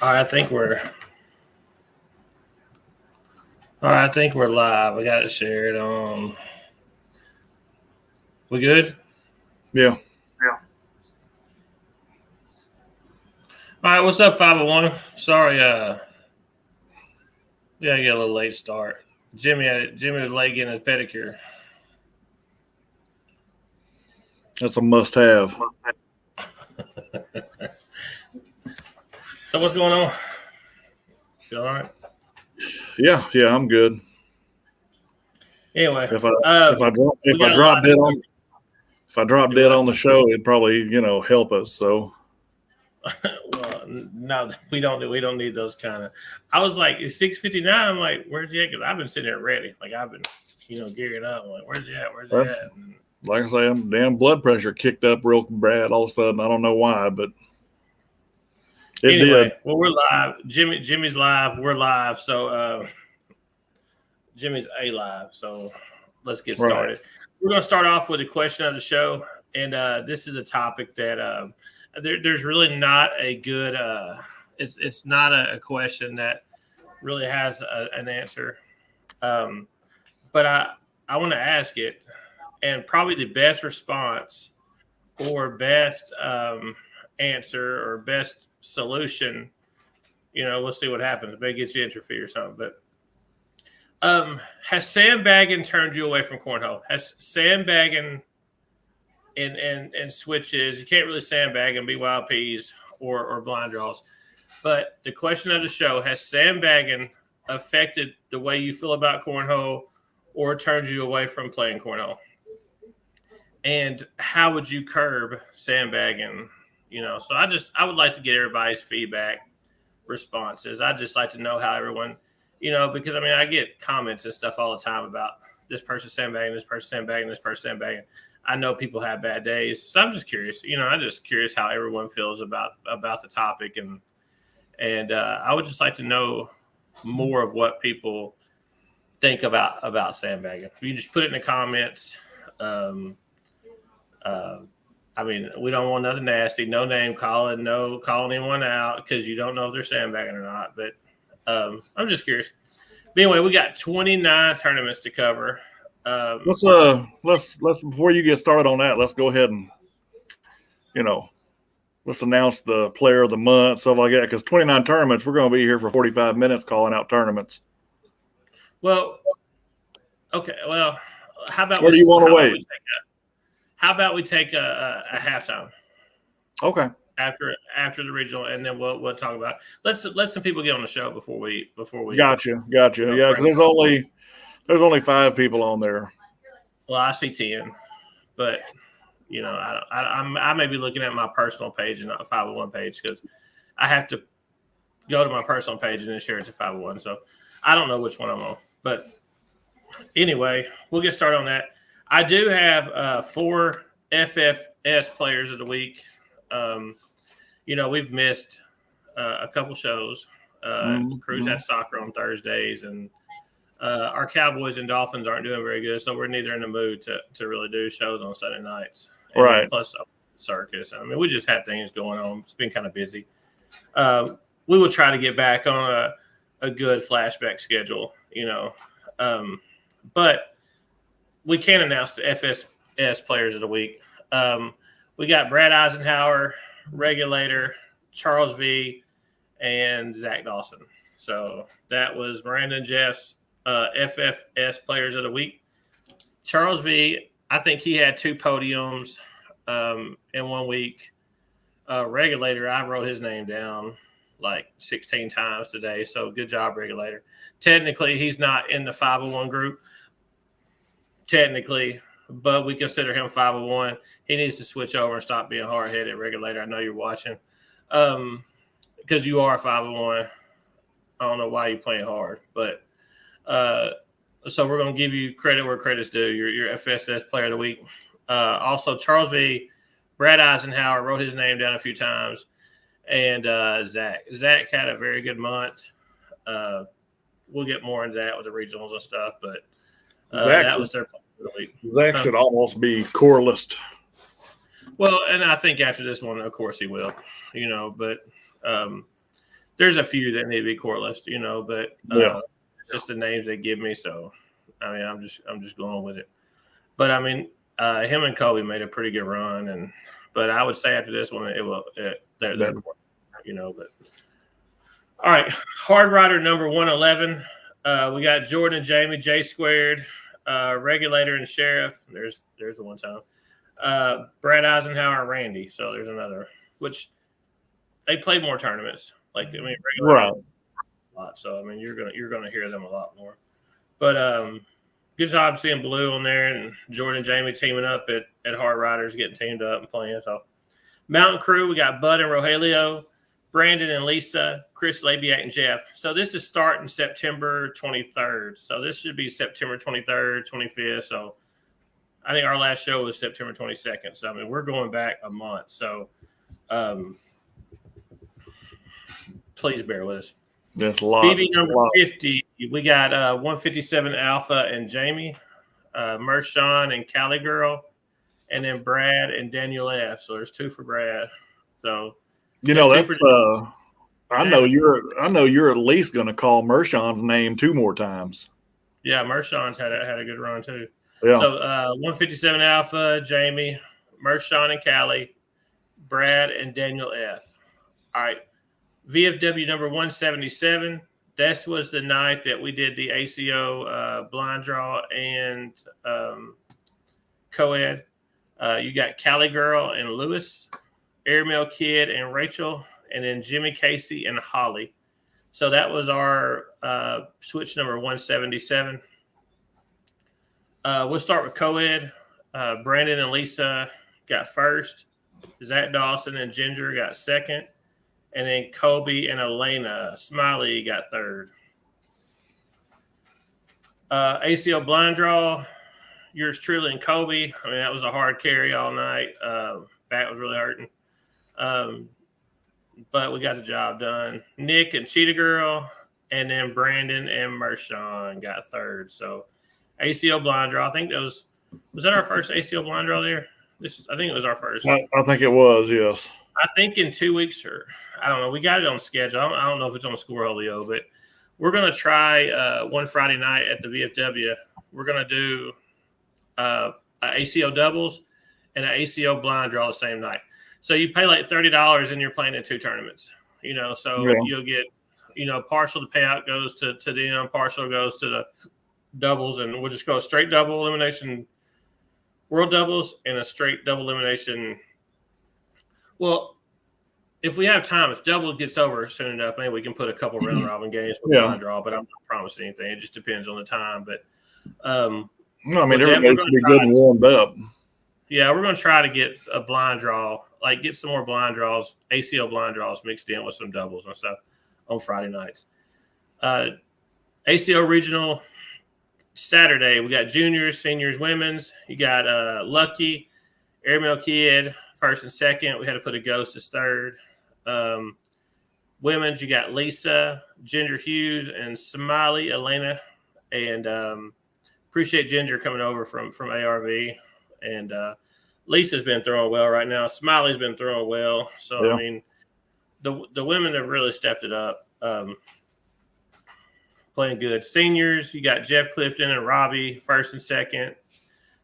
All right, I think we're live. I got it shared. We good? Yeah. All right, what's up, 501? Sorry, yeah, I get a little late start. Jimmy was late getting his pedicure. That's a must-have. So what's going on? Feel all right? Yeah, I'm good. Anyway, If I drop dead on the show, it'd probably help us. So well, no, we don't need those kind of. I was like, it's 6:59. I'm like, where's he at? Because I've been sitting there ready. Like I've been, gearing up. I'm like, where's he at? Where's he at? And, like I say, damn blood pressure kicked up real bad all of a sudden. I don't know why, but it anyway, did. Well, we're live. Jimmy's live. We're live. So Jimmy's live. So let's get started. Right. We're going to start off with a question of the show, and this is a topic that there's really not a good. It's not a question that really has an answer, but I want to ask it, and probably the best response or best answer or best solution. We'll see what happens. It may get you entry fee or something, but. Has sandbagging turned you away from cornhole? Has sandbagging and switches, you can't really sandbag and BYLPs or blind draws. But the question of the show, has sandbagging affected the way you feel about cornhole or turned you away from playing cornhole? And how would you curb sandbagging? So I would like to get everybody's feedback responses. I'd just like to know how everyone – because I get comments and stuff all the time about this person sandbagging, this person sandbagging, this person sandbagging. I know people have bad days, so I'm just curious. I'm just curious how everyone feels about the topic, and I would just like to know more of what people think about sandbagging. You just put it in the comments. We don't want nothing nasty, no name calling, no calling anyone out because you don't know if they're sandbagging or not, but. I'm just curious. But anyway, we got 29 tournaments to cover. Let's before you get started on that, let's go ahead and let's announce the player of the month, stuff like that. Because 29 tournaments, we're going to be here for 45 minutes calling out tournaments. Well, okay. Well, how about where do you want to wait? How about we take a halftime? Okay. After the regional, and then we'll talk about it. Let some people get on the show before we gotcha. Yeah, because there's only 5 people on there. Well, I see 10, but I may be looking at my personal page and not a 501 page because I have to go to my personal page and then share it to 501. So I don't know which one I'm on, but anyway, we'll get started on that. I do have 4 FFS players of the week. We've missed a couple shows. Crews had soccer on Thursdays, and our Cowboys and Dolphins aren't doing very good, so we're neither in the mood to really do shows on Sunday nights. And right. Plus circus. We just have things going on. It's been kind of busy. We will try to get back on a good flashback schedule, but we can announce the FSS players of the week. We got Brad Eisenhower, Regulator, Charles V, and Zach Dawson. So that was Miranda and Jeff's FFS players of the week. Charles V, I think he had 2 podiums in 1 week. Regulator, I wrote his name down like 16 times today. So good job, Regulator. Technically, he's not in the 501 group. Technically, but we consider him 501. He needs to switch over and stop being hard-headed, Regulator. I know you're watching because you are 501. I don't know why you're playing hard, but so we're going to give you credit where credit's due. Your FSS player of the week. Also, Charles V, Brad Eisenhower wrote his name down a few times, and Zach. Zach had a very good month. We'll get more into that with the regionals and stuff, but that was their player of the week. Zach should almost be core list. Well, and I think after this one, of course, he will. But There's a few that need to be court listed, but Yeah. it's just the names they give me. So, I mean, I'm just going with it. But I mean, him and Kobe made a pretty good run, but I would say after this one, they're court, But all right, hard rider number 111. We got Jordan and Jamie, J squared, regulator and sheriff. There's the one time. Brad Eisenhower and Randy. So there's another, which they played more tournaments. Like, I mean, Right. a lot. So I mean, you're gonna hear them a lot more. But good job seeing Blue on there and Jordan and Jamie teaming up at Hard Riders, getting teamed up and playing. So Mountain Crew, we got Bud and Rogelio, Brandon and Lisa, Chris Labiak and Jeff. So this is starting September 23rd. So this should be September 23rd, 25th. So I think our last show was September 22nd. So I mean, we're going back a month. So please bear with us. That's a lot. BB number 50, we got 157 Alpha and Jamie, Mershon and Cali Girl, and then Brad and Daniel F. So there's 2 for Brad. So that's I know you're at least going to call Mershon's name 2 more times. Yeah, Mershon's had a good run too. Yeah. So 157 Alpha, Jamie, Mershon and Cali, Brad and Daniel F. All right. VFW number 177. This was the night that we did the ACO blind draw and co-ed. You got Cali Girl and Lewis, Airmail Kid and Rachel, and then Jimmy Casey and Holly. So that was our switch number 177. We'll start with co-ed. Brandon and Lisa got first. Zach Dawson and Ginger got second. And then Kobe and Elena Smiley got third. ACO blind draw, yours truly and Kobe. I mean, that was a hard carry all night. Back was really hurting. But we got the job done. Nick and Cheetah Girl, and then Brandon and Mershon got third. So ACO blind draw. I think was that our first ACO blind draw there? I think it was our first. I think it was, yes. I think in 2 weeks, or I don't know. We got it on schedule. I don't know if it's on Scoreholio, but we're going to try one Friday night at the VFW. We're going to do ACO doubles and an ACO blind draw the same night. So you pay like $30 and you're playing in 2 tournaments. So you'll get, partial the payout goes to them, partial goes to the doubles, and we'll just go straight double elimination world doubles and a straight double elimination. Well, if we have time, if double gets over soon enough, maybe we can put a couple round robin games with blind draw, but I'm not promising anything. It just depends on the time. But no, I mean, everybody should be good and warmed up. Yeah, we're going to try to get a blind draw, like get some more blind draws, ACO blind draws mixed in with some doubles and stuff on Friday nights. ACO regional Saturday, we got juniors, seniors, women's. You got Lucky, Airmail Kid, first and second. We had to put a ghost as third. Women's, you got Lisa, Ginger Hughes, and Smiley Elena. And appreciate Ginger coming over from ARV. And Lisa's been throwing well right now. Smiley's been throwing well. So, I mean, the women have really stepped it up. Playing good. Seniors, you got Jeff Clifton and Robbie, first and second.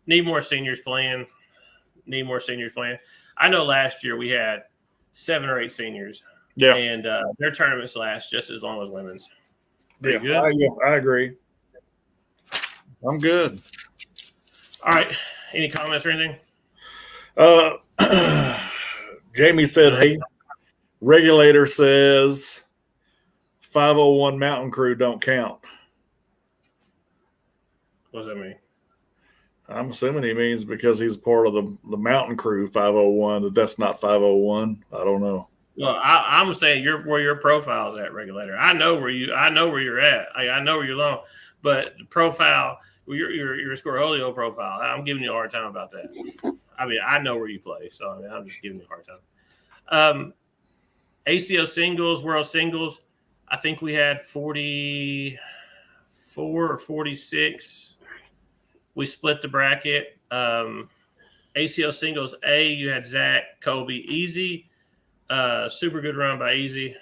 Need more seniors playing. I know last year we had 7 or 8 seniors. Yeah. And their tournaments last just as long as women's. Pretty good? I agree. I'm good. All right. Any comments or anything? Jamie said, hey, regulator says 501 Mountain Crew don't count. What does that mean? I'm assuming he means because he's part of the Mountain Crew 501, that's not 501. I don't know. Well, I'm saying where your profile's at, regulator. I know where you're at. I know where you're long, but the profile, your Scoreholio profile, I'm giving you a hard time about that. I mean, I know where you play, so I mean, I'm just giving you a hard time. ACO singles, world singles, I think we had 44 or 46. We split the bracket. ACO singles A, you had Zach, Kobe, Easy. Super good run by Easy.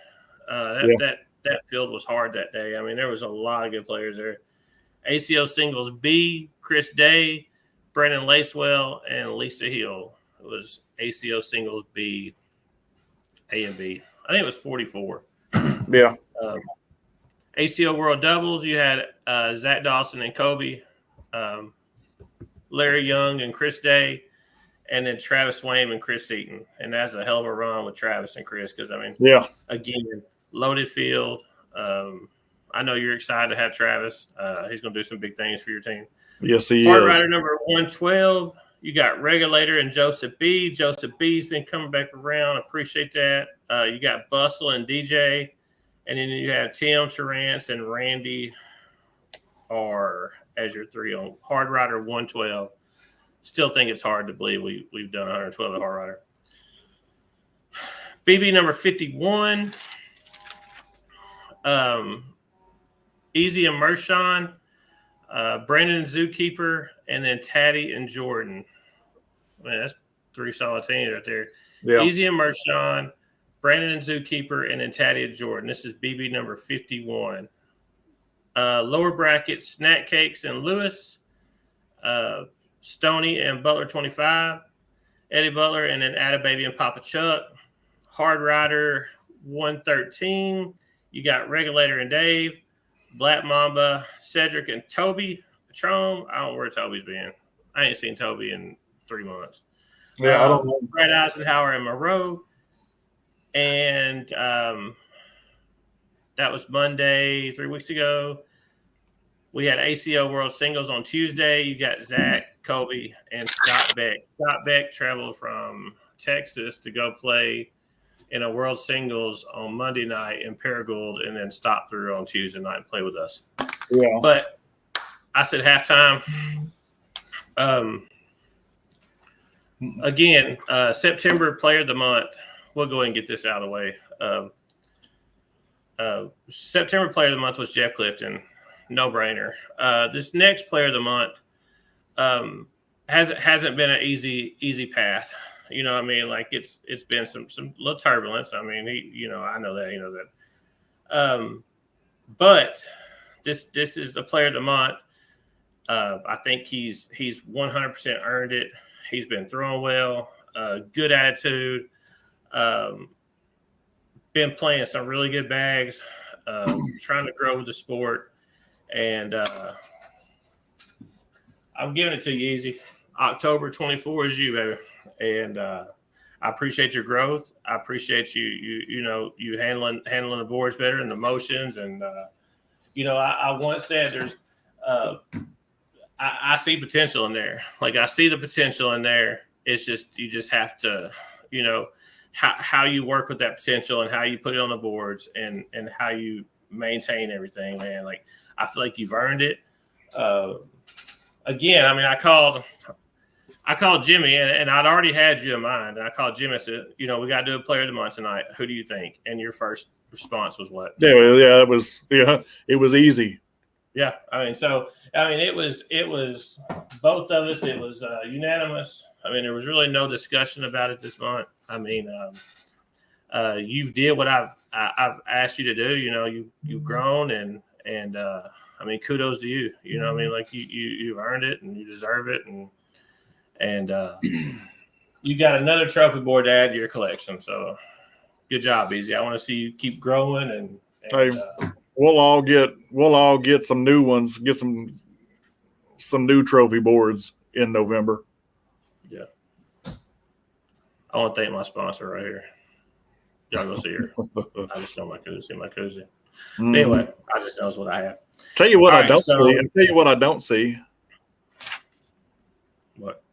That field was hard that day. I mean, there was a lot of good players there. ACO singles B, Chris Day, Brandon Lacewell, and Lisa Hill. It was ACO singles B, A and B. I think it was 44. Yeah. ACO World Doubles, you had Zach Dawson and Kobe, Larry Young and Chris Day, and then Travis Swaim and Chris Seaton. And that's a hell of a run with Travis and Chris because, I mean, again, loaded field. I know you're excited to have Travis. He's going to do some big things for your team. Yes, he Hard is. rider number 112, you got Regulator and Joseph B. Joseph B's been coming back around. Appreciate that. You got Bustle and DJ. And then you have Tim Terrance and Randy R as your 3 on Hard Rider 112. Still think it's hard to believe we've done 112 at Hard Rider. BB number 51. Easy and Mershon, Brandon and Zookeeper, and then Taddy and Jordan. Man, that's 3 solid teams right there. Yeah. Easy and Mershon, Brandon and Zookeeper, and then Taddy and Jordan. This is BB number 51. Lower bracket, Snack Cakes and Lewis, Stoney and Butler 25, Eddie Butler, and then Attababy and Papa Chuck. Hard Rider 113. You got Regulator and Dave, Black Mamba, Cedric and Toby Patron. I don't know where Toby's been. I ain't seen Toby in 3 months. Yeah, I don't know. Brad Eisenhower and Moreau. And that was Monday 3 weeks ago. We had ACO World Singles on Tuesday. You got Zach, Kobe, and Scott Beck. Scott Beck traveled from Texas to go play in a World Singles on Monday night in Paragould and then stop through on Tuesday night and play with us. Yeah. But I said halftime. Again, September Player of the Month. We'll go ahead and get this out of the way. September Player of the Month was Jeff Clifton. No brainer. This next Player of the Month hasn't been an easy path. You know what I mean? Like it's been some little turbulence. I mean, I know that, you know that. But this is a Player of the Month. I think he's 100% earned it. He's been throwing well, good attitude, been playing some really good bags, trying to grow with the sport. And I'm giving it to you easy. October 24 is you, baby. And I appreciate your growth. I appreciate you handling the boards better and the motions. And I once said there's I see potential in there. Like I see the potential in there. It's just you just have to, how you work with that potential and how you put it on the boards and how you maintain everything, man. Like I feel like you've earned it. Again, I mean, I called Jimmy and I'd already had you in mind. And I called Jimmy and said, we got to do a Player of the Month tonight. Who do you think? And your first response was what? Yeah, it was easy. Yeah, it was both of us. It was unanimous. I mean, there was really no discussion about it this month. I mean, you've did what I've asked you to do. You've grown and I mean, kudos to you. You know what I mean? Like you've earned it and you deserve it. And you got another trophy board to add to your collection. So good job, Easy. I want to see you keep growing and we'll all get some new ones, get some new trophy boards in November. Yeah. I want to thank my sponsor right here. Y'all go see her. I just know my koozie. Anyway, I just knows what I have. Tell you what I don't see. I'll tell you what I don't see. What?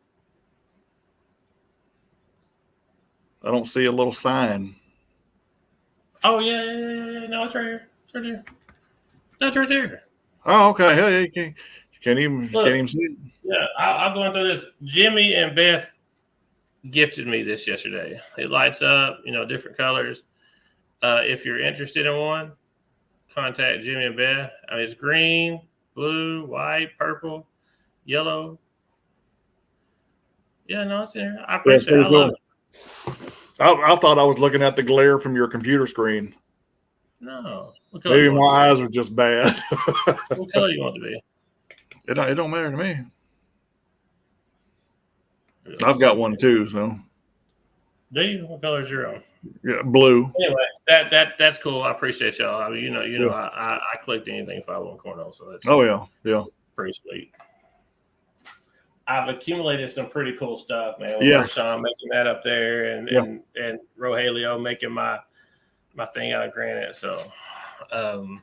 I don't see a little sign. Oh, yeah. No, it's right here. No, it's right there. Oh, okay. Hell yeah, you can't even see it. Yeah, I'll go through this. Jimmy and Beth gifted me this yesterday. It lights up, different colors. If you're interested in one, contact Jimmy and Beth. I mean, it's green, blue, white, purple, yellow. Yeah, no, it's in here. I appreciate it. I love it. I thought I was looking at the glare from your computer screen. No. What color Maybe you my want it eyes are just bad. to be? What color you want it to be? It don't matter to me. I've got one too, so. Do you? What color is your own? Yeah, blue. Anyway, that's cool. I appreciate y'all. I mean, Yeah. I clicked anything 501 Cornell, so that's Yeah. pretty sweet. I've accumulated some pretty cool stuff, man. Yeah. With Sean making that up there, and Rogelio making my thing out of granite. So, I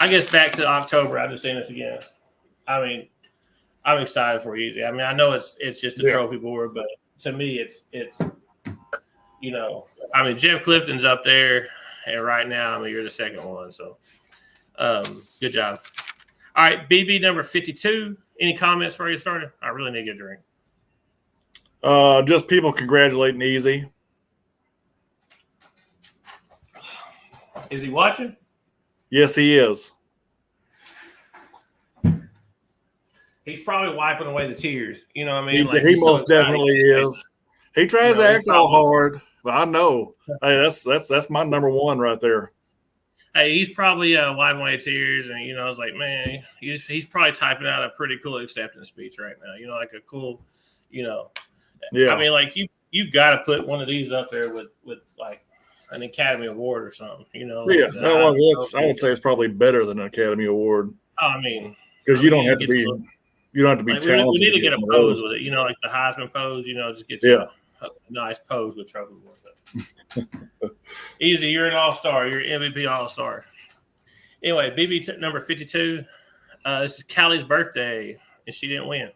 guess back to October. I've just seen this again. I mean, I'm excited for Easy. I mean, I know it's just a trophy board, but to me, it's I mean, Jeff Clifton's up there, and right now, I mean, you're the second one. So, good job. All right, BB number 52. Any comments before you started? I really need to get a drink. Just people congratulating Easy. Is he watching? Yes, he is. He's probably wiping away the tears. You know what I mean? He most definitely is. He tries to act all hard, but I know. Hey, that's my number one right there. Hey, he's probably wiping away tears, and it's like, man, he's probably typing out a pretty cool acceptance speech right now. Like a cool, Yeah. I mean, like you got to put one of these up there with like an Academy Award or something. Yeah. I would say it's probably better than an Academy Award. I mean, because you don't have to be. You don't have to be talented. We need to get a pose with it. Like the Heisman pose. Just get you a nice pose with trophy board. Easy, you're an all-star. You're MVP all-star. Anyway, BB number 52. This is Callie's birthday, and she didn't win.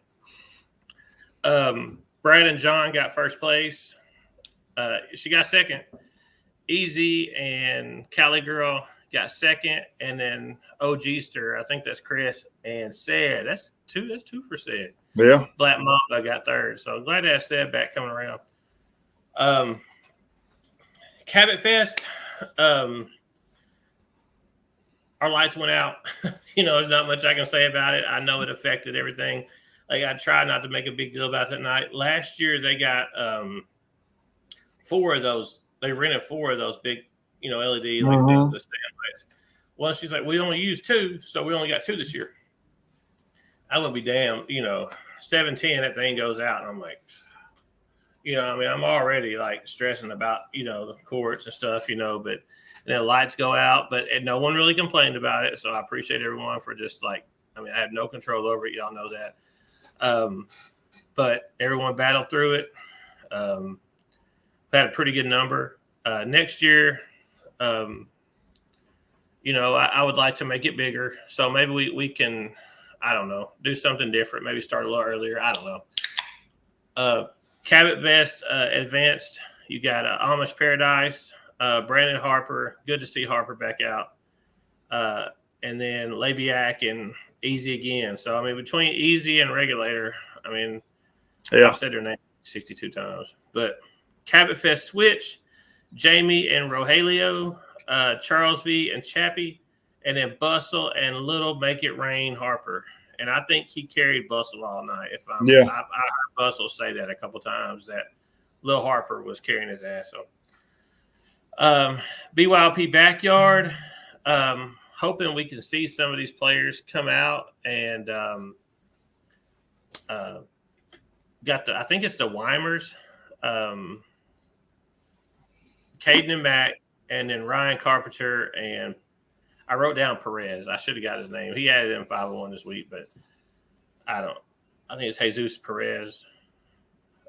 Brad and John got first place. She got second. Easy and Callie Girl got second, and then OGster, I think that's Chris, and Sed. That's two for Sed. Yeah. Black Mamba got third. So glad to have Sed back coming around. Cabot Fest, our lights went out. There's not much I can say about it. I know it affected everything. Like, I try not to make a big deal about that night. Last year, they got 4 of those. They rented 4 of those big, LED, like the stand lights. Well, she's like, we only used 2, so we only got 2 this year. I would be damned, 7:10, that thing goes out, and I'm like, I'm already like stressing about, the courts and stuff, but then lights go out, but no one really complained about it. So I appreciate everyone for just I had no control over it. Y'all know that. But everyone battled through it. Had a pretty good number. Next year, I would like to make it bigger. So maybe we can, I don't know, do something different. Maybe start a little earlier. I don't know. Cabot Vest advanced. You got Amish Paradise, Brandon Harper. Good to see Harper back out. And then Labiak and Easy again. So, between Easy and Regulator, I've said their name 62 times. But Cabot Fest switch, Jamie and Rogelio, Charles V and Chappie, and then Bustle and Little Make It Rain Harper. And I think he carried Bustle all night. I heard Bustle say that a couple times, that Lil Harper was carrying his ass. So, BYLP Backyard, hoping we can see some of these players come out and I think it's the Weimers, Caden and Mac, and then Ryan Carpenter, and I wrote down Perez. I should have got his name. He had it in 501 this week, but I think it's Jesus Perez.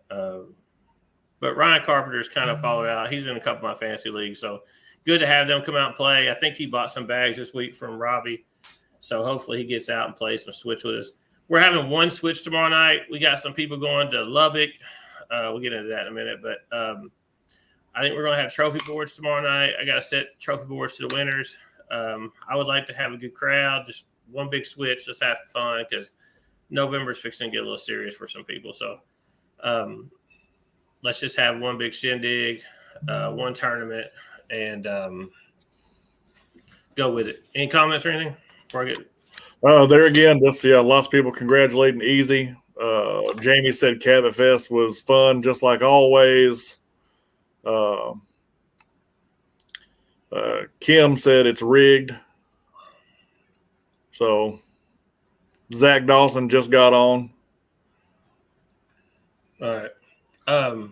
But Ryan Carpenter's kind of followed out. He's in a couple of my fantasy leagues, so good to have them come out and play. I think he bought some bags this week from Robbie, so hopefully he gets out and plays some switch with us. We're having one switch tomorrow night. We got some people going to Lubbock. We'll get into that in a minute, but I think we're going to have trophy boards tomorrow night. I got to set trophy boards to the winners. I would like to have a good crowd, just one big switch, just have fun, because November's fixing to get a little serious for some people. So let's just have one big shindig, one tournament, and go with it. Any comments or anything before I get there again, lots of people congratulating Easy. Jamie said Cabot Fest was fun, just like always. Kim said it's rigged. So Zach Dawson just got on. All right. All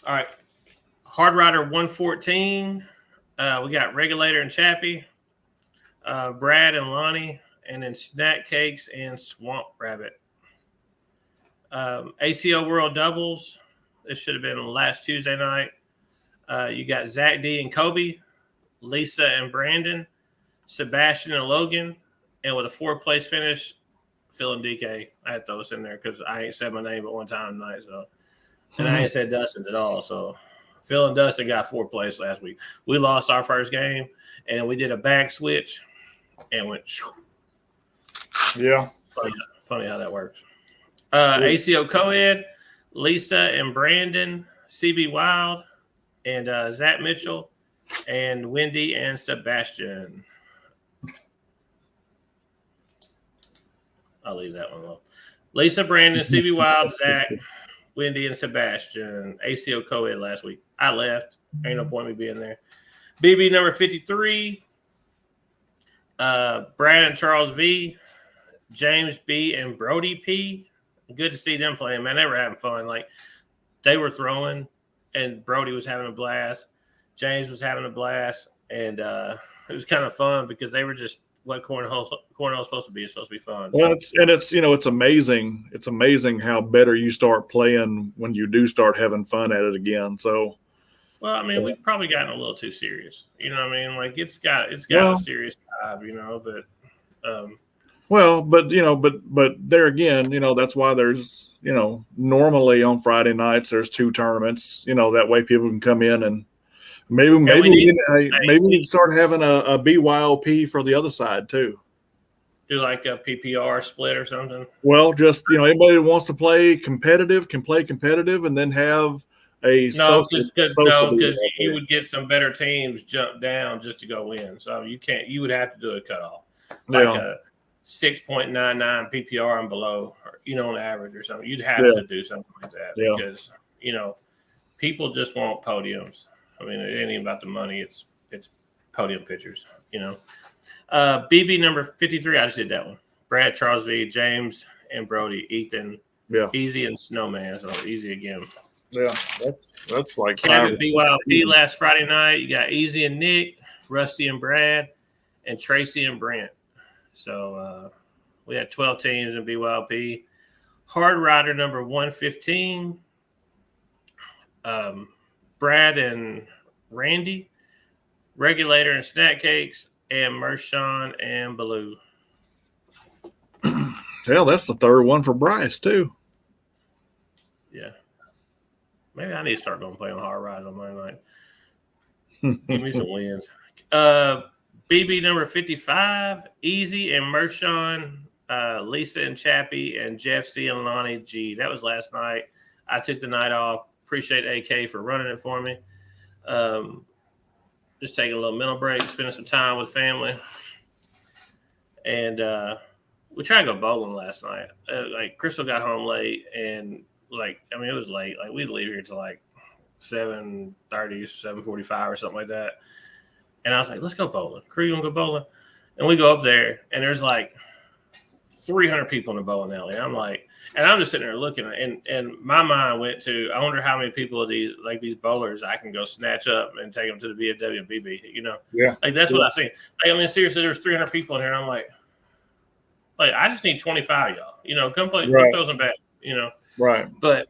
right. Hard Rider 114. We got Regulator and Chappie, Brad and Lonnie, and then Snack Cakes and Swamp Rabbit. ACO World Doubles. This should have been last Tuesday night. You got Zach D and Kobe, Lisa and Brandon, Sebastian and Logan, and with a 4th place finish, Phil and DK. I had to throw this in there because I ain't said my name but one time tonight. So, and I ain't said Dustin's at all. So Phil and Dustin got 4th place last week. We lost our first game, and we did a back switch and went. Yeah. Funny how that works. ACO Co-Ed, Lisa and Brandon, CB Wild, and Zach Mitchell, and Wendy and Sebastian. I'll leave that one alone. Lisa, Brandon, CB Wild, Zach, Wendy, and Sebastian. ACO Co-Ed last week. I left. Ain't no point in me being there. BB number 53. Brad and Charles V. James B. and Brody P. Good to see them playing, man. They were having fun. Like, they were throwing, and Brody was having a blast. James was having a blast. And it was kind of fun because they were just what cornhole's supposed to be. It's supposed to be fun. Well, it's amazing. It's amazing how better you start playing when you do start having fun at it again. So, well, I mean, we've probably gotten a little too serious. You know what I mean? Like, it's got a serious vibe, you know, but well, but there again, that's why there's, normally on Friday nights there's 2 tournaments, that way people can come in and maybe we need to start having a BYOP for the other side too. Do like a PPR split or something. Well, just anybody who wants to play competitive can play competitive, and then have a because you would get some better teams jump down just to go in. So you would have to do a cutoff like a 6.99 PPR and below, or, on average or something. You'd have to do something like that because people just want podiums. I mean, it ain't even about the money. It's podium pictures, BB number 53, I just did that one. Brad, Charles V, James, and Brody, Ethan, Easy, and Snowman. So Easy again. Yeah, that's like Kevin BYLP last Friday night. You got Easy and Nick, Rusty and Brad, and Tracy and Brent. So we had 12 teams in BYLP. Hard Rider number 115. Brad and Randy, Regulator and Snack Cakes, and Mershon and Baloo. Hell, that's the 3rd one for Bryce too. Yeah. Maybe I need to start going play on Hard Rise on my night. Give me some wins. BB number 55, Easy and Mershon, Lisa and Chappie, and Jeff C and Lonnie G. That was last night. I took the night off. Appreciate AK for running it for me. Just taking a little mental break, spending some time with family. And we tried to go bowling last night. Crystal got home late, and it was late. Like, we'd leave here till like 7:30, 7:45 or something like that. And I was like, let's go bowling. Crew, you want to go bowling? And we go up there, and there's like 300 people in the bowling alley. And I'm just sitting there looking, and my mind went to, I wonder how many people of these bowlers I can go snatch up and take them to the VFW and BB, Yeah. Like, that's what I seen. Seriously, there's 300 people in here, and I'm like, I just need 25 of y'all, come play, come throw some back, Right. But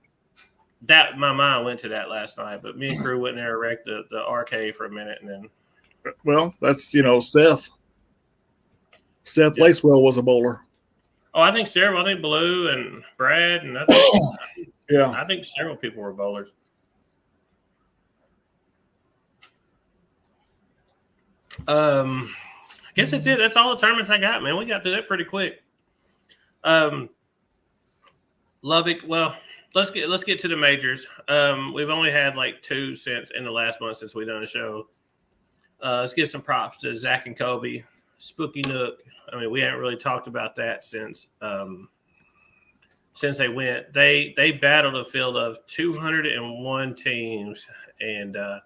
that, my mind went to that last night. But me and Crew went in there and wrecked the arcade for a minute, and then. Well, that's, Seth Lacewell was a bowler. Oh, I think several. I think Blue and Brad, and I think several people were bowlers. I guess that's it. That's all the tournaments I got, man. We got through that pretty quick. Lubbock. Well, let's get to the majors. We've only had like 2 since in the last month since we've done the show. Let's give some props to Zach and Kobe, Spooky Nook. I mean, we haven't really talked about that since since they went. They battled a field of 201 teams, and I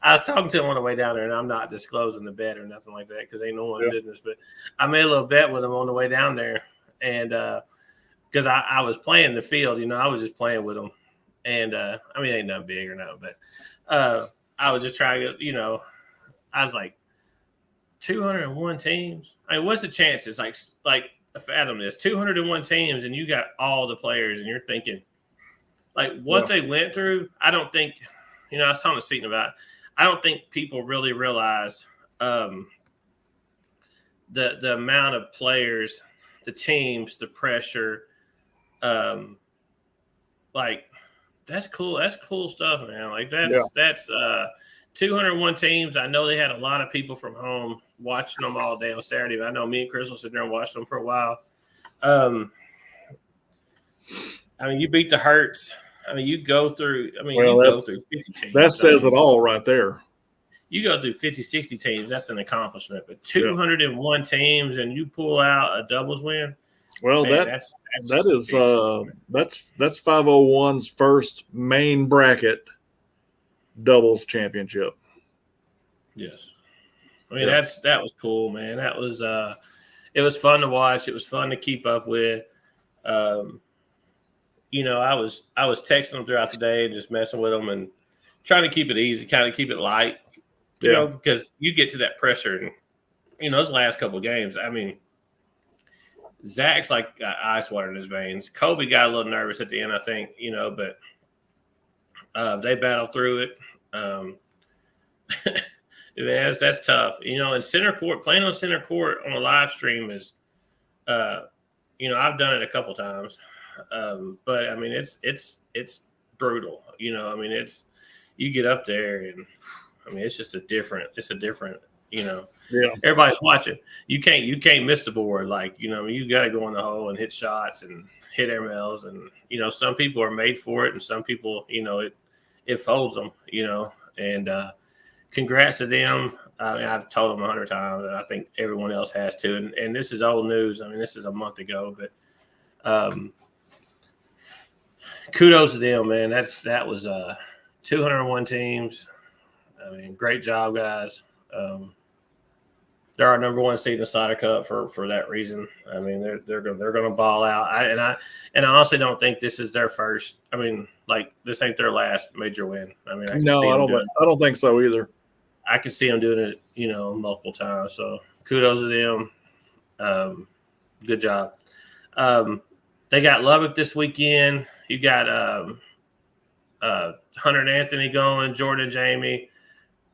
was talking to them on the way down there, and I'm not disclosing the bet or nothing like that because ain't no one's business. But I made a little bet with them on the way down there, and because I was playing the field, I was just playing with them, and I mean, ain't nothing big or nothing, but I was just trying to, I was like 201 teams. I mean, what's the chances? Like fathom this: 201 teams, and you got all the players, and you're thinking, like, what they went through. I don't think. I was talking to Seaton about it. I don't think people really realize the amount of players, the teams, the pressure. Like that's cool. That's cool stuff, man. Like that's 201 teams. I know they had a lot of people from home watching them all day on Saturday. But I know me and Chris will sit there and watch them for a while. I mean, you beat the Hurts. I mean, you go through. I mean, you go through 50 teams. That says it all right there. You go through 50, 60 teams. That's an accomplishment. But 201 teams, and you pull out a doubles win. Well, man, that's 501's first main bracket doubles championship. Yes, I mean that was cool, man. That was it was fun to watch. It was fun to keep up with. I was texting them throughout the day, just messing with them and trying to keep it easy, kind of keep it light. Because you get to that pressure, and those last couple of games. I mean, Zach's like got ice water in his veins. Kobe got a little nervous at the end, I think, but they battled through it. That's tough. In center court, playing on center court on a live stream is, I've done it a couple times, but I mean it's brutal. I mean you get up there and I mean it's just a different. Everybody's watching. You can't miss the board. Like, you got to go in the hole and hit shots and hit airmails. And, some people are made for it. And some people, it folds them, and congrats to them. I mean, I've told them 100 times, and I think everyone else has too. And this is old news. I mean, this is a month ago, but kudos to them, man. That was 201 teams. I mean, great job, guys. They're our number one seed in the Cider Cup for that reason. I mean, they're going to ball out. I honestly don't think this is their first. I mean, like this ain't their last major win. I mean, I don't think so either. I can see them doing it, multiple times. So kudos to them. Good job. They got Lubbock this weekend. You got Hunter and Anthony going, Jordan, Jamie,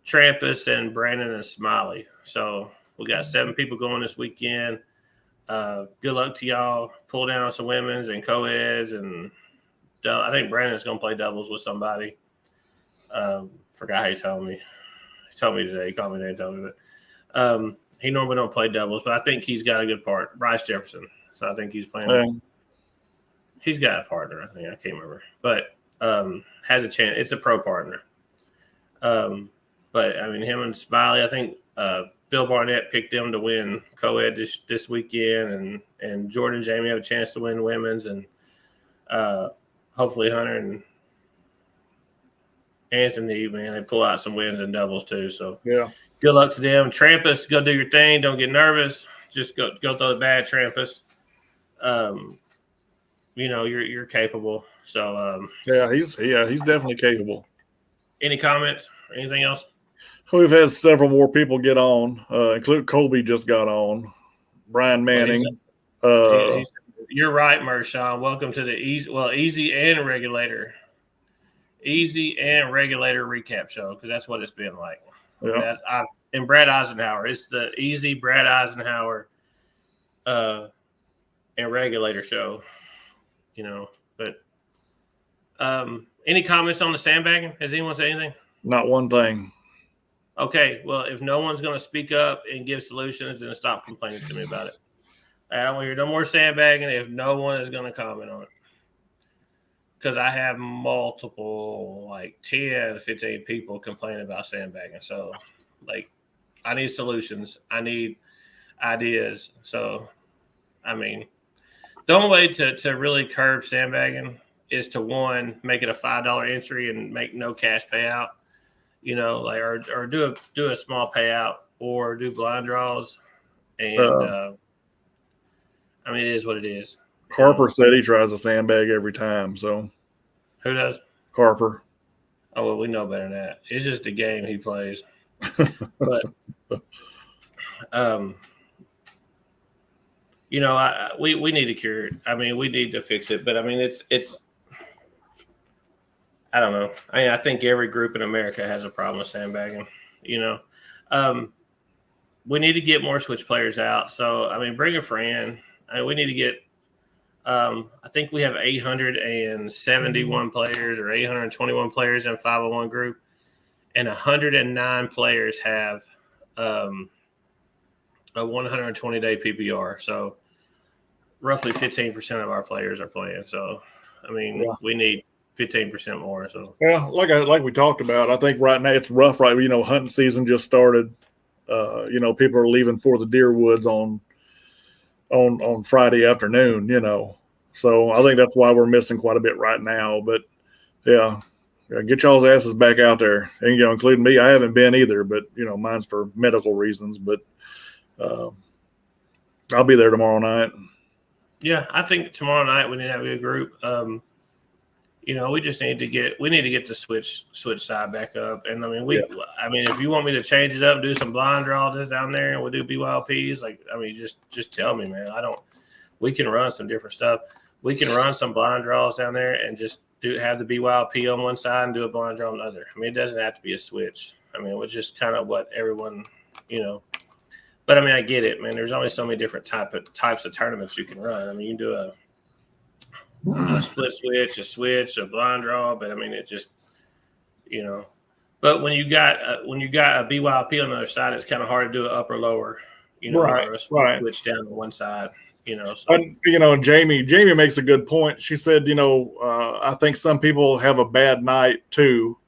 Trampus, and Brandon and Smiley. So we got 7 people going this weekend. Good luck to y'all. Pull down some women's and co-eds. And I think Brandon's going to play doubles with somebody. Forgot how he told me. He told me today. He called me today and told me. But he normally don't play doubles, but I think he's got a good part. Bryce Jefferson. So I think he's playing. Yeah. He's got a partner. I think. I can't remember. But has a chance. It's a pro partner. But, I mean, him and Smiley, I think Phil Barnett picked them to win co-ed this weekend, and Jordan and Jamie have a chance to win women's, and hopefully Hunter and Anthony, man, they pull out some wins and doubles too. So good luck to them. Trampus, go do your thing. Don't get nervous. Just go throw the bad, Trampus. You're capable. So he's definitely capable. Any comments? Anything else? We've had several more people get on, including Colby just got on. Brian Manning. You're right, Mershon. Welcome to the easy and regulator recap show, because that's what it's been like. Yeah. And Brad Eisenhower. It's the easy Brad Eisenhower and regulator show. But any comments on the sandbagging? Has anyone said anything? Not one thing. Okay, well, if no one's going to speak up and give solutions, then stop complaining to me about it. I don't want to hear no more sandbagging if no one is going to comment on it. Because I have multiple, like 10, 15 people complaining about sandbagging. So, I need solutions. I need ideas. So, I mean, The only way to really curb sandbagging is to, one, make it a $5 entry and make no cash payout, like or do a small payout or do blind draws. And I mean, it is what it is. Harper said he tries to sandbag every time. So who does? Harper. Oh, well, we know better than that. It's just a game he plays. But we need to cure it. I mean, we need to fix it. But I mean, it's. I don't know. I think every group in America has a problem with sandbagging. We need to get more switch players out. So I mean, bring a friend. We need to get. I think we have 871 players or 821 players in 501 group, and 109 players have a 120-day PPR. So roughly 15% of our players are playing. So I mean, we need 15% more. So like we talked about, I think right now it's rough. Right, hunting season just started. People are leaving for the deer woods on Friday afternoon, So I think that's why we're missing quite a bit right now. But yeah, get y'all's asses back out there. And including me. I haven't been either, but mine's for medical reasons. But I'll be there tomorrow night. Yeah, I think tomorrow night we need to have a good group. We just need to get the switch side back up. And I mean, if you want me to change it up, do some blind draws down there, and we'll do BYLPs, just tell me, man. We can run some different stuff. We can run some blind draws down there and just have the BYLP on one side and do a blind draw on the other. I mean, it doesn't have to be a switch. I mean, it was just kind of what everyone, But I mean, I get it, man. There's only so many different types of tournaments you can run. I mean, you can do a split switch, a blind draw, but I mean, it just, But when you got a BYLP on the other side, it's kind of hard to do an upper lower, right, or a switch down to one side, So. And, Jamie makes a good point. She said, I think some people have a bad night too,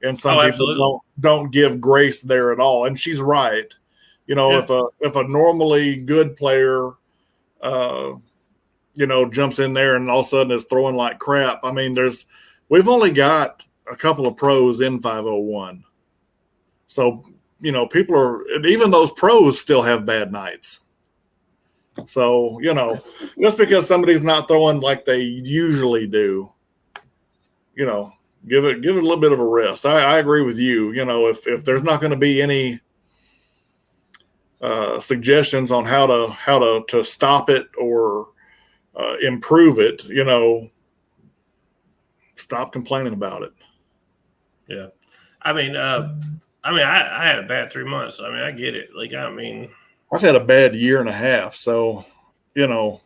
and some people don't give grace there at all. And she's right. If a normally good player, jumps in there and all of a sudden is throwing like crap. I mean, we've only got a couple of pros in 501. So, people even those pros still have bad nights. So, just because somebody's not throwing like they usually do, give it a little bit of a rest. I agree with you. If there's not going to be any suggestions on how to stop it or improve it, stop complaining about it. Yeah. I mean, I had a bad 3 months. I mean, I get it. I've had a bad year and a half. So, Anyway,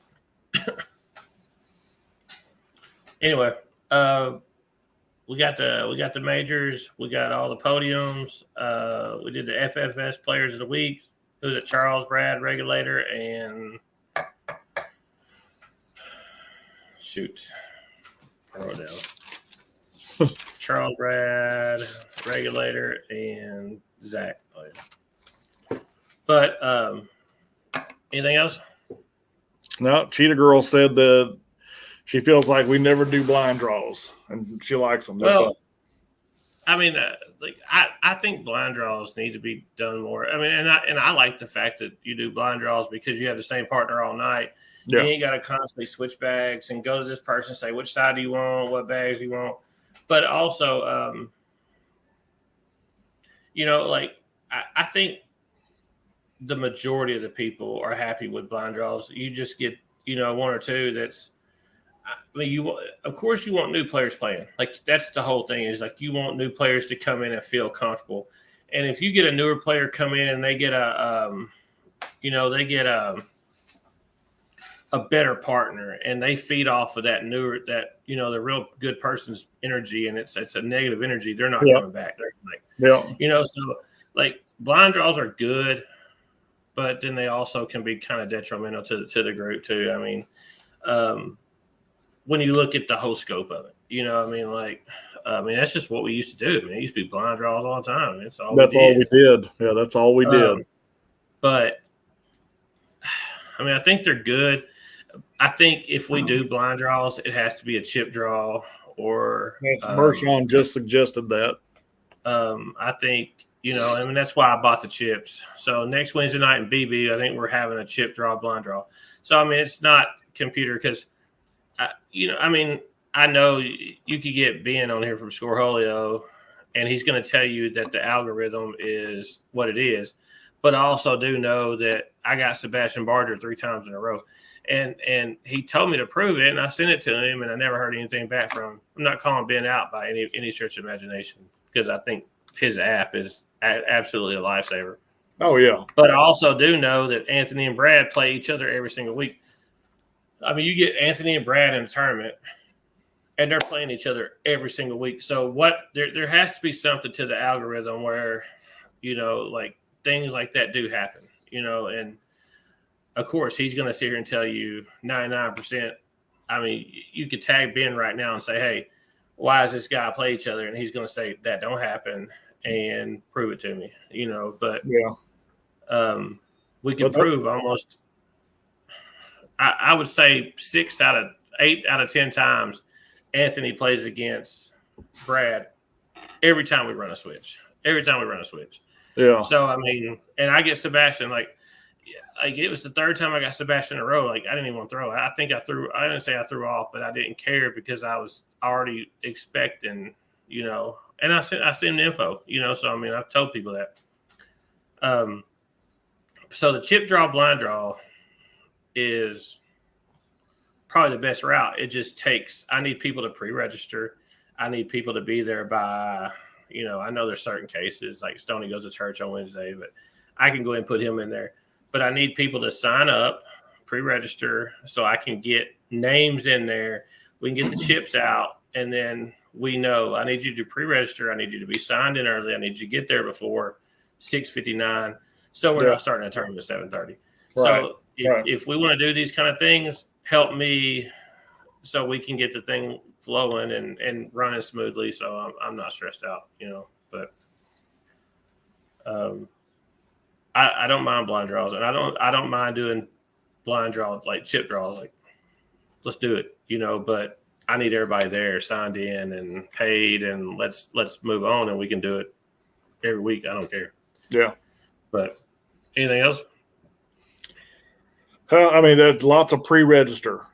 we got the majors. We got all the podiums. We did the FFS Players of the Week. It was Charles Brad Regulator and I wrote down Charles Brad Regulator and Zach. Oh, yeah. But anything else? No, Cheetah Girl said that she feels like we never do blind draws, and she likes them. Well, I mean, I think blind draws need to be done more. I mean, and I like the fact that you do blind draws because you have the same partner all night. Yeah. You ain't got to constantly switch bags and go to this person and say, which side do you want, what bags do you want. But also, I think the majority of the people are happy with blind draws. You just get, one or two that's, I mean, of course you want new players playing. Like, that's the whole thing is like, you want new players to come in and feel comfortable. And if you get a newer player come in and they get a better partner and they feed off of that the real good person's energy and it's a negative energy, they're not coming back. They're like, so like blind draws are good, but then they also can be kind of detrimental to the group too. I mean, when you look at the whole scope of it, that's just what we used to do. I mean, it used to be blind draws all the time. That's all we did. Yeah, that's all we did. But I mean, I think they're good. I think if we do blind draws, it has to be a chip draw or Mershon just suggested that. I think, I mean, that's why I bought the chips. So next Wednesday night in BB, I think we're having a chip draw, blind draw. So, I mean, it's not computer because, I mean, I know you could get Ben on here from Scoreholio, and he's going to tell you that the algorithm is what it is. But I also do know that I got Sebastian Barger 3 times in a row. And he told me to prove it, and I sent it to him, and I never heard anything back from him. I'm not calling Ben out by any stretch of imagination because I think his app is absolutely a lifesaver. Oh, yeah. But I also do know that Anthony and Brad play each other every single week. I mean, you get Anthony and Brad in a tournament, and they're playing each other every single week. So there has to be something to the algorithm where, like things like that do happen, and of course he's going to sit here and tell you 99%. I mean, you could tag Ben right now and say, hey, why does this guy play each other? And he's going to say that don't happen and prove it to me, but we can prove almost, I would say 8 out of 10 times Anthony plays against Brad every time we run a switch. Yeah. So, I mean, and I get Sebastian, like it was the 3rd time I got Sebastian in a row. Like, I didn't even want to throw. I think I didn't say I threw off, but I didn't care because I was already expecting, and I sent the info, so, I mean, I've told people that. So the chip draw, blind draw is probably the best route. It just takes, I need people to pre-register. I need people to be there by, I know there's certain cases like Stoney goes to church on Wednesday, but I can go ahead and put him in there. But I need people to sign up, pre-register, so I can get names in there. We can get the chips out, and then we know I need you to pre-register. I need you to be signed in early. I need you to get there before 6:59. So we're not starting a tournament at 7:30. Right. So if we want to do these kind of things, help me so we can get the thing flowing and running smoothly. So I'm not stressed out, but I don't mind blind draws, and I don't mind doing blind draws like chip draws. Like, let's do it, But I need everybody there, signed in and paid, and let's move on, and we can do it every week. I don't care. Yeah. But anything else? I mean, there's lots of pre-register.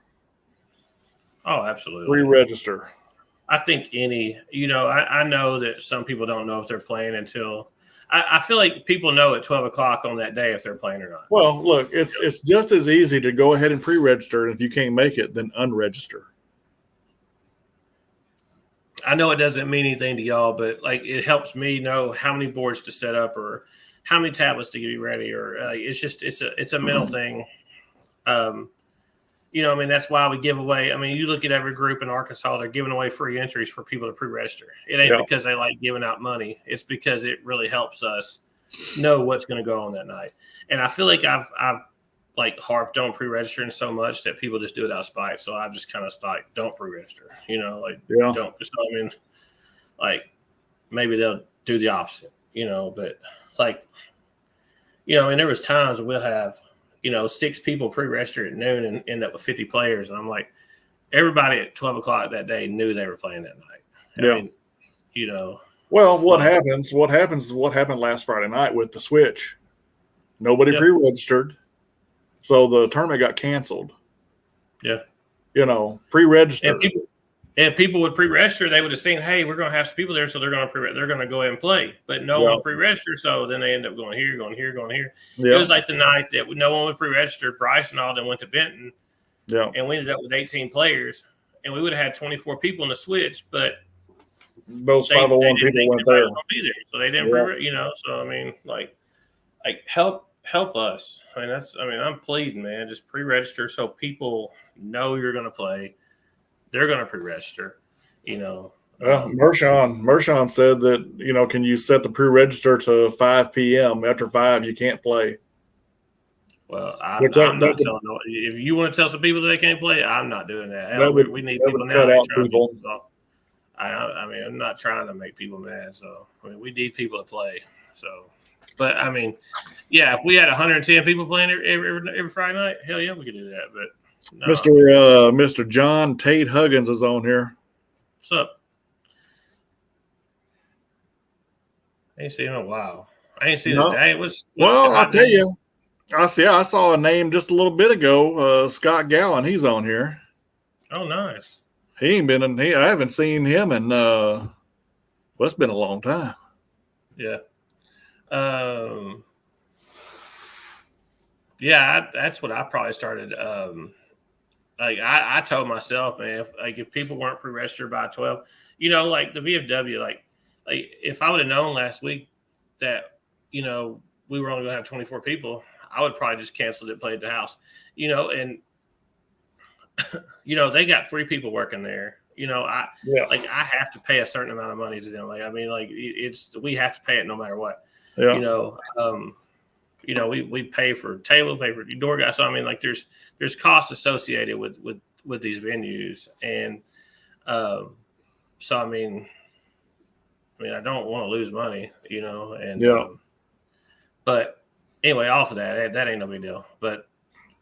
Oh, absolutely. Pre-register. I think I know that some people don't know if they're playing until. I feel like people know at 12 o'clock on that day if they're playing or not. Well, look, it's just as easy to go ahead and pre-register, and if you can't make it, then unregister. I know it doesn't mean anything to y'all, but like it helps me know how many boards to set up or how many tablets to get ready, or it's a mental thing. I mean, that's why we give away. I mean, you look at every group in Arkansas, they're giving away free entries for people to pre-register. It ain't because they like giving out money. It's because it really helps us know what's going to go on that night. And I feel like I've like harped on pre-registering so much that people just do it out of spite. So I've just kind of like, don't pre-register, don't. Just, I mean, like maybe they'll do the opposite, but like, and there was times we'll have, 6 people pre-register at noon and end up with 50 players. And I'm like, everybody at 12 o'clock that day knew they were playing that night. I mean, Well, what happens is what happened last Friday night with the Switch. Nobody pre-registered. So the tournament got canceled. Yeah. Pre-registered. And people would pre-register. They would have seen, hey, we're going to have some people there, so they're going to go ahead and play. But no one pre-registered, so then they end up going here. Yeah. It was like the night that no one would pre-register. Bryce and all them went to Benton. Yeah. And we ended up with 18 players, and we would have had 24 people in the Switch, but those 501 people went there. Be there. So they didn't, So I mean, like help us. I mean, I'm pleading, man. Just pre-register so people know you're going to play. They're going to pre-register, Well, Mershon said that, can you set the pre-register to 5 p.m. After 5, you can't play. Well, I'm not telling them. If you want to tell some people that they can't play, I'm not doing that. We need people now. I mean, I'm not trying to make people mad. So, I mean, we need people to play. So, but I mean, if we had 110 people playing every Friday night, hell yeah, we could do that. But No. Mr. John Tate Huggins is on here. What's up? I ain't seen him in a while. I ain't seen his day. What's Well, I'll tell name? you. I saw a name just a little bit ago. Scott Gowan, he's on here. Oh, nice. He ain't been in here. I haven't seen him in well, it's been a long time. Yeah. Yeah, that's what I probably started. Like I told myself, man, if people weren't pre-registered by 12, like the VFW, like if I would have known last week that, we were only going to have 24 people, I would probably just canceled it, played at the house, and they got 3 people working there. I have to pay a certain amount of money to them. We have to pay it no matter what. Yeah. We pay for table, pay for door guys. So I mean, there's costs associated with these venues, and so I mean, I don't want to lose money, and but anyway, off of that ain't no big deal. But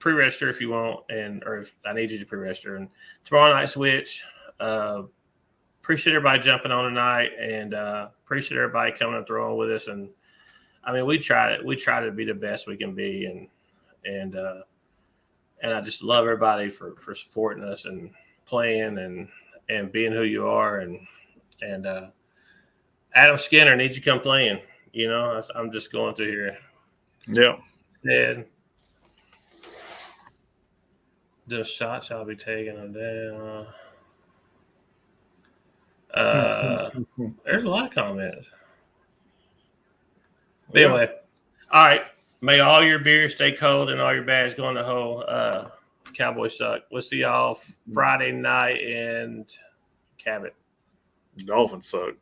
pre-register if you want, or if I need you to pre-register. And tomorrow night switch. Appreciate everybody jumping on tonight, and appreciate everybody coming and throwing with us. And I mean, we try to be the best we can be, and I just love everybody for supporting us and playing and being who you are. And Adam Skinner needs you to come playing. I'm just going through here. Yeah. And the shots I'll be taking them down. There's a lot of comments. But anyway, all right. May all your beers stay cold and all your bags go in the hole. Cowboys suck. We'll see y'all Friday night in Cabot. Dolphins suck.